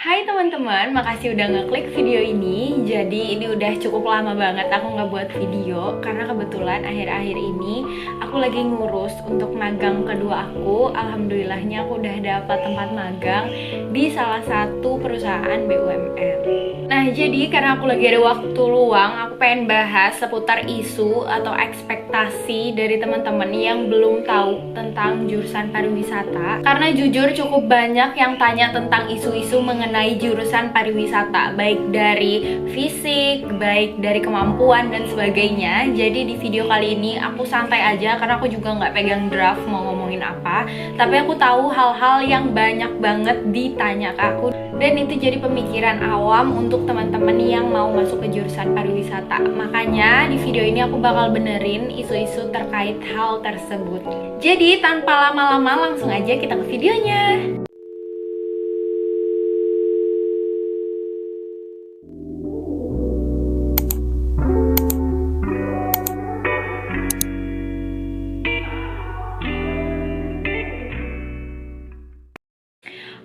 Hai teman-teman, makasih udah ngeklik video ini. Jadi ini udah cukup lama banget aku nggak buat video karena kebetulan akhir-akhir ini aku lagi ngurus untuk magang kedua aku. Alhamdulillahnya aku udah dapat tempat magang di salah satu perusahaan BUMN. Nah, jadi karena aku lagi ada waktu luang, aku pengen bahas seputar isu atau ekspektasi dari teman-teman yang belum tahu tentang jurusan pariwisata. Karena jujur cukup banyak yang tanya tentang isu-isu mengenai jurusan pariwisata, baik dari fisik, baik dari kemampuan dan sebagainya. Jadi di video kali ini aku santai aja karena aku juga nggak pegang draft mau ngomongin apa, tapi aku tahu hal-hal yang banyak banget ditanya ke aku, dan itu jadi pemikiran awam untuk teman-teman yang mau masuk ke jurusan pariwisata. Makanya di video ini aku bakal benerin isu-isu terkait hal tersebut. Jadi tanpa lama-lama langsung aja kita ke videonya.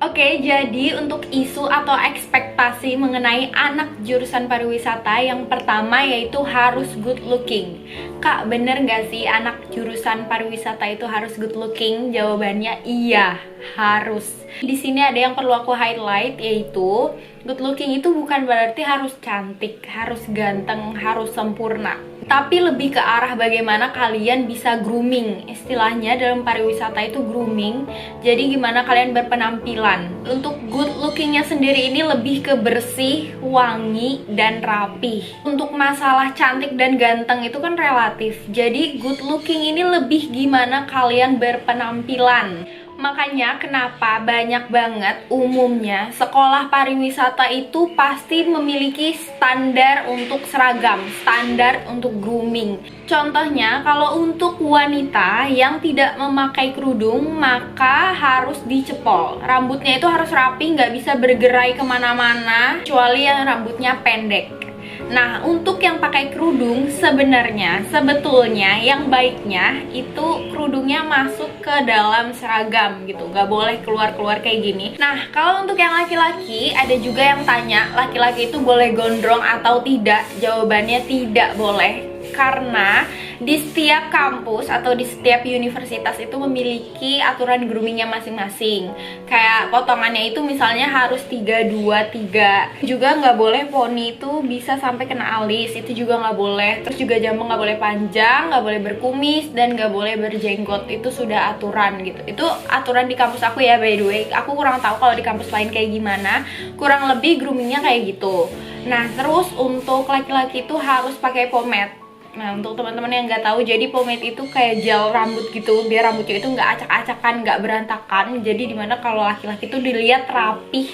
Oke, jadi untuk isu atau ekspektasi mengenai anak jurusan pariwisata, yang pertama yaitu harus good looking. Kak, bener gak sih anak jurusan pariwisata itu harus good looking? Jawabannya iya, harus. Di sini ada yang perlu aku highlight, yaitu good looking itu bukan berarti harus cantik, harus ganteng, harus sempurna, tapi lebih ke arah bagaimana kalian bisa grooming. Istilahnya dalam pariwisata itu grooming. Jadi gimana kalian berpenampilan. Untuk good lookingnya sendiri ini lebih ke bersih, wangi, dan rapih. Untuk masalah cantik dan ganteng itu kan relatif. Jadi good looking ini lebih gimana kalian berpenampilan. Makanya kenapa banyak banget umumnya sekolah pariwisata itu pasti memiliki standar untuk seragam, standar untuk grooming. Contohnya kalau untuk wanita yang tidak memakai kerudung maka harus dicepol. Rambutnya itu harus rapi, nggak bisa bergerai kemana-mana kecuali yang rambutnya pendek. Nah, untuk yang pakai kerudung sebetulnya yang baiknya itu kerudungnya masuk ke dalam seragam gitu, nggak boleh keluar-keluar kayak gini. Nah, kalau untuk yang laki-laki ada juga yang tanya, laki-laki itu boleh gondrong atau tidak? Jawabannya tidak boleh. Karena di setiap kampus atau di setiap universitas itu memiliki aturan groomingnya masing-masing. Kayak potongannya itu misalnya harus 3-2-3. Juga nggak boleh poni itu bisa sampai kena alis, itu juga nggak boleh. Terus juga jambang nggak boleh panjang, nggak boleh berkumis, dan nggak boleh berjenggot. Itu sudah aturan gitu. Itu aturan di kampus aku ya, by the way. Aku kurang tahu kalau di kampus lain kayak gimana. Kurang lebih groomingnya kayak gitu. Nah, terus untuk laki-laki itu harus pakai pomade. Nah, untuk teman-teman yang nggak tahu, jadi pomade itu kayak gel rambut gitu, biar rambutnya itu nggak acak-acakan, nggak berantakan. Jadi dimana kalau laki-laki itu dilihat rapih,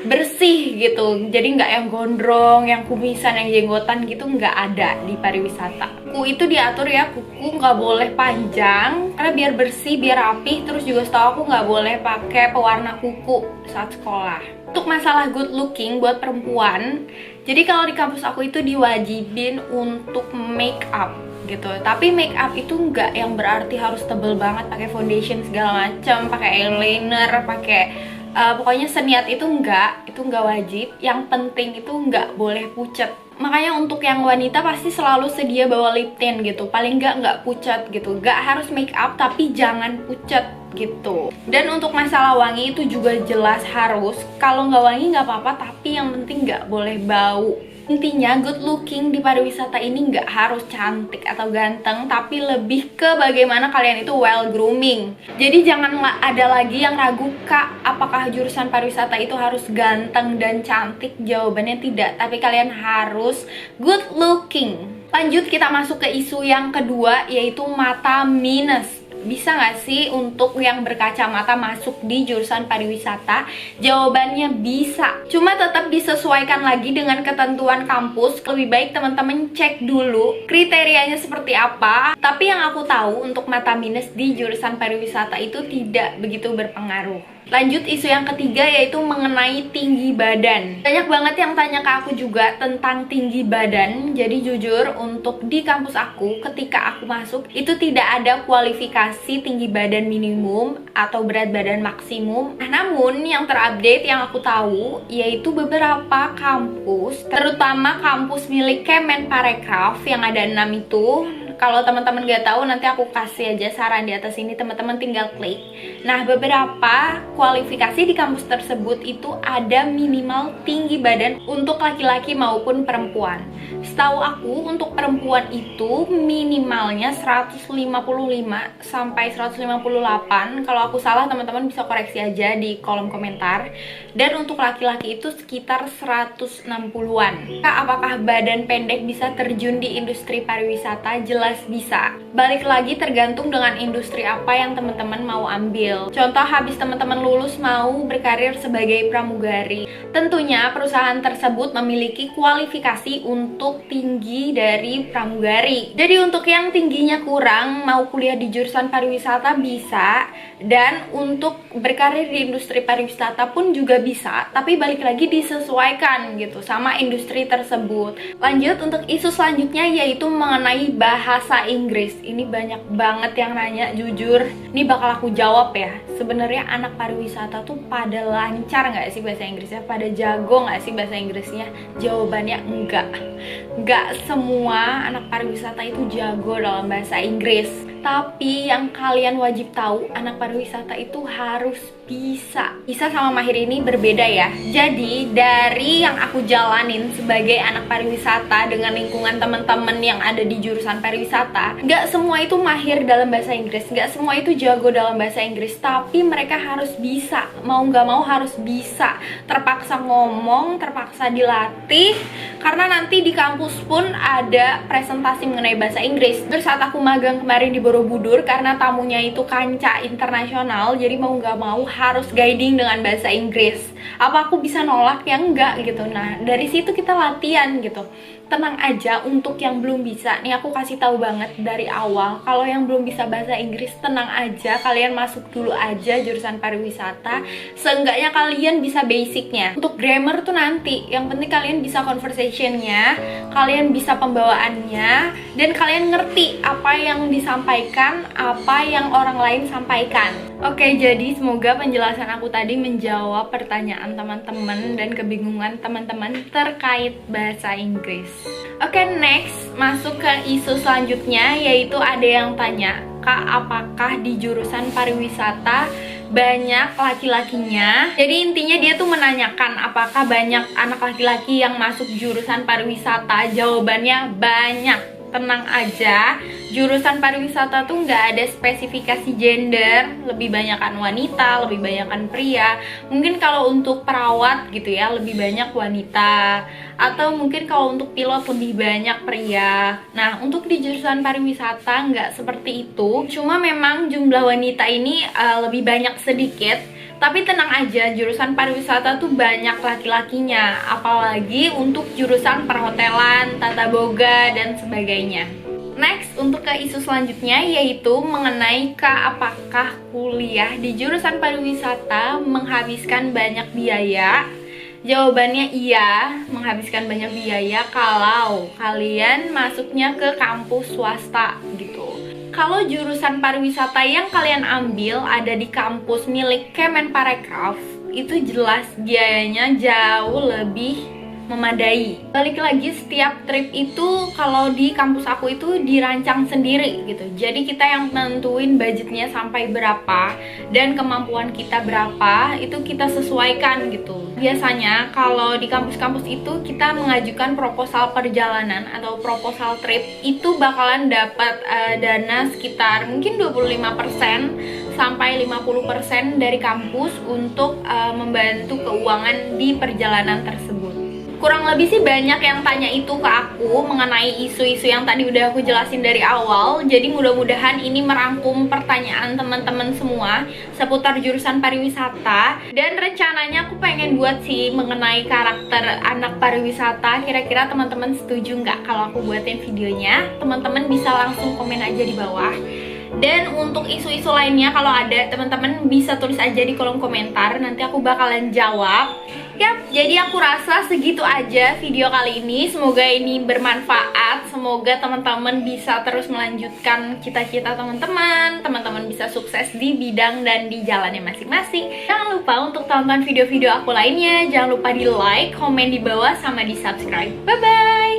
bersih gitu. Jadi nggak yang gondrong, yang kumisan, yang jenggotan gitu, nggak ada di pariwisata. Kuku itu diatur ya, kuku nggak boleh panjang karena biar bersih, biar rapih. Terus juga setahu aku nggak boleh pakai pewarna kuku saat sekolah. Untuk masalah good looking buat perempuan, jadi kalau di kampus aku itu diwajibin untuk make up gitu. Tapi make up itu nggak yang berarti harus tebel banget, pakai foundation segala macam, pakai eyeliner, pakai pokoknya seniat itu nggak wajib. Yang penting itu nggak boleh pucet. Makanya untuk yang wanita pasti selalu sedia bawa lip tint gitu, paling nggak pucat gitu. Nggak harus make up tapi jangan pucat gitu. Dan untuk masalah wangi itu juga jelas harus. Kalau nggak wangi nggak apa-apa, tapi yang penting nggak boleh bau. Intinya good looking di pariwisata ini nggak harus cantik atau ganteng, tapi lebih ke bagaimana kalian itu well grooming. Jadi jangan ada lagi yang ragu, Kak, apakah jurusan pariwisata itu harus ganteng dan cantik? Jawabannya tidak, tapi kalian harus good looking. Lanjut kita masuk ke isu yang kedua, yaitu mata minus. Bisa nggak sih untuk yang berkacamata masuk di jurusan pariwisata? Jawabannya bisa. Cuma tetap disesuaikan lagi dengan ketentuan kampus. Lebih baik teman-teman cek dulu kriterianya seperti apa. Tapi yang aku tahu untuk mata minus di jurusan pariwisata itu tidak begitu berpengaruh. Lanjut isu yang ketiga yaitu mengenai tinggi badan. Banyak banget yang tanya ke aku juga tentang tinggi badan. Jadi jujur untuk di kampus aku ketika aku masuk itu tidak ada kualifikasi tinggi badan minimum atau berat badan maksimum. Namun yang terupdate yang aku tahu yaitu beberapa kampus, terutama kampus milik Kemenparekraf yang ada 6 itu. Kalau teman-teman gak tahu, nanti aku kasih aja saran di atas ini, teman-teman tinggal klik. Nah, beberapa kualifikasi di kampus tersebut itu ada minimal tinggi badan untuk laki-laki maupun perempuan. Setahu aku untuk perempuan itu minimalnya 155 sampai 158. Kalau aku salah, teman-teman bisa koreksi aja di kolom komentar. Dan untuk laki-laki itu sekitar 160-an. Apakah badan pendek bisa terjun di industri pariwisata? Jelas bisa. Balik lagi tergantung dengan industri apa yang teman-teman mau ambil. Contoh habis teman-teman lulus mau berkarir sebagai pramugari. Tentunya perusahaan tersebut memiliki kualifikasi untuk tinggi dari pramugari. Jadi untuk yang tingginya kurang mau kuliah di jurusan pariwisata bisa, dan untuk berkarir di industri pariwisata pun juga bisa, tapi balik lagi disesuaikan gitu sama industri tersebut. Lanjut untuk isu selanjutnya yaitu mengenai bahasa Inggris. Ini banyak banget yang nanya, jujur ini bakal aku jawab ya. Sebenarnya anak pariwisata tuh pada lancar nggak sih bahasa Inggrisnya? Pada jago nggak sih bahasa Inggrisnya? Jawabannya enggak. Nggak semua anak pariwisata itu jago dalam bahasa Inggris. Tapi yang kalian wajib tahu, anak pariwisata itu harus bisa sama mahir ini berbeda ya. Jadi dari yang aku jalanin sebagai anak pariwisata dengan lingkungan teman-teman yang ada di jurusan pariwisata, nggak semua itu mahir dalam bahasa Inggris, nggak semua itu jago dalam bahasa Inggris, tapi mereka harus bisa, mau nggak mau harus bisa, terpaksa ngomong, terpaksa dilatih, karena nanti di kampus pun ada presentasi mengenai bahasa Inggris. Terus saat aku magang kemarin di Borobudur, karena tamunya itu kancah internasional, jadi mau nggak mau harus guiding dengan bahasa Inggris. Apa aku bisa nolak? Ya enggak gitu. Nah dari situ kita latihan gitu. Tenang aja untuk yang belum bisa. Nih aku kasih tahu banget dari awal, kalau yang belum bisa bahasa Inggris tenang aja, kalian masuk dulu aja jurusan pariwisata. Seenggaknya kalian bisa basicnya. Untuk grammar tuh nanti, yang penting kalian bisa conversationnya, kalian bisa pembawaannya, dan kalian ngerti apa yang disampaikan, apa yang orang lain sampaikan. Oke, jadi semoga penjelasan aku tadi menjawab pertanyaan teman-teman dan kebingungan teman-teman terkait bahasa Inggris. Oke, next masuk ke isu selanjutnya, yaitu ada yang tanya, Kak, apakah di jurusan pariwisata banyak laki-lakinya? Jadi intinya dia tuh menanyakan apakah banyak anak laki-laki yang masuk jurusan pariwisata. Jawabannya banyak. Tenang aja, jurusan pariwisata tuh nggak ada spesifikasi gender, lebih banyakan wanita, lebih banyakan pria. Mungkin kalau untuk perawat gitu ya, lebih banyak wanita, atau mungkin kalau untuk pilot lebih banyak pria. Nah, untuk di jurusan pariwisata nggak seperti itu, cuma memang jumlah wanita ini lebih banyak sedikit. Tapi tenang aja, jurusan pariwisata tuh banyak laki-lakinya, apalagi untuk jurusan perhotelan, tata boga, dan sebagainya. Next, untuk ke isu selanjutnya yaitu mengenai apakah kuliah di jurusan pariwisata menghabiskan banyak biaya. Jawabannya iya, menghabiskan banyak biaya kalau kalian masuknya ke kampus swasta gitu. Kalau jurusan pariwisata yang kalian ambil ada di kampus milik Kemenparekraf, itu jelas biayanya jauh lebih memadai. Balik lagi, setiap trip itu kalau di kampus aku itu dirancang sendiri gitu. Jadi kita yang nentuin budgetnya sampai berapa dan kemampuan kita berapa, itu kita sesuaikan gitu. Biasanya kalau di kampus-kampus itu kita mengajukan proposal perjalanan atau proposal trip, itu bakalan dapat dana sekitar mungkin 25% sampai 50% dari kampus untuk membantu keuangan di perjalanan tersebut. Kurang lebih sih banyak yang tanya itu ke aku mengenai isu-isu yang tadi udah aku jelasin dari awal. Jadi mudah-mudahan ini merangkum pertanyaan teman-teman semua seputar jurusan pariwisata. Dan rencananya aku pengen buat sih mengenai karakter anak pariwisata. Kira-kira teman-teman setuju nggak kalau aku buatin videonya? Teman-teman bisa langsung komen aja di bawah. Dan untuk isu-isu lainnya kalau ada, teman-teman bisa tulis aja di kolom komentar, nanti aku bakalan jawab. Yap, jadi aku rasa segitu aja video kali ini. Semoga ini bermanfaat. Semoga teman-teman bisa terus melanjutkan cita-cita teman-teman. Teman-teman bisa sukses di bidang dan di jalannya masing-masing. Jangan lupa untuk tonton video-video aku lainnya. Jangan lupa di like, komen di bawah, sama di subscribe. Bye-bye!